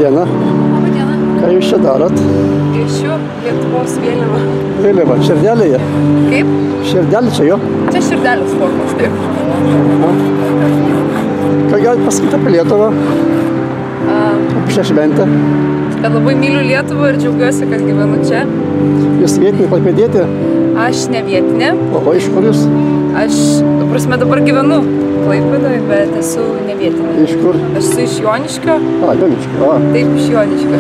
Diena. Labą dieną. Ką jūs čia darot? Piešiu Lietuvos vėliavą. Vėliava, širdelėje. Kaip? Širdelė čia jo. Čia širdelės formos, taip. Ką galite pasakyti apie Lietuvą? Apie šią šventę? Kad labai myliu Lietuvą ir džiaugiuosi, kad gyvenu čia. Jūs vietinė klaipėdietė? Aš ne vietinė. O iš kur jūs? Aš, dabar gyvenu Klaipėdoje, bet esu ne vietinė. Iš kur? Aš esu iš Joniškio. Joniškio. Taip, iš Joniškio.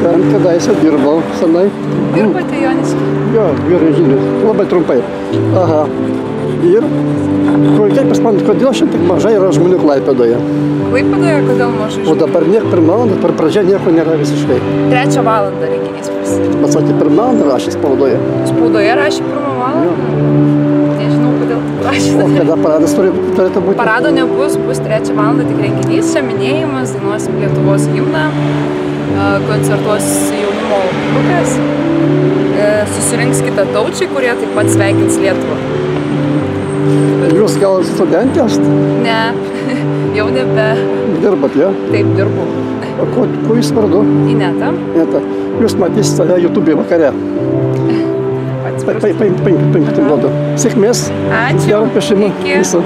Ten kadaise dirbau senai. Dirbate Joniškio? Jo, gerai žinius. Labai trumpai. Aha. Ir kaip jūs manot, kodėl šiek tiek mažai yra žmonių Klaipėdoje? Klaipėdoje kodėl mažai žmonių? O dabar pirmą valandą, per pradžią nieko nėra visiškai. 3 valandą renginys prasideda. Pasakė, pirmą valandą rašė spaudoje. Spaudoje rašė 1 valandą? Nežinau, kodėl rašė. O kada paradas turėtų būti? Parado nebus, bus 3 valandą tik renginys, čia minėjimas, dainuosim Lietuvos himną, koncertuos jaunimo grupės, susirinks kitataučiai, kurie taip pat sveikins Lietuvą. Jūs gal studentė esate? Ne, jau nebe. Dirbat, jo? Taip, dirbu. O ko jūs vardu? Ineta. Ineta. Jūs matysite save YouTube vakare. Paimkite duodu. Sėkmės. Ačiū. Gero piešimo. Iki. Viso.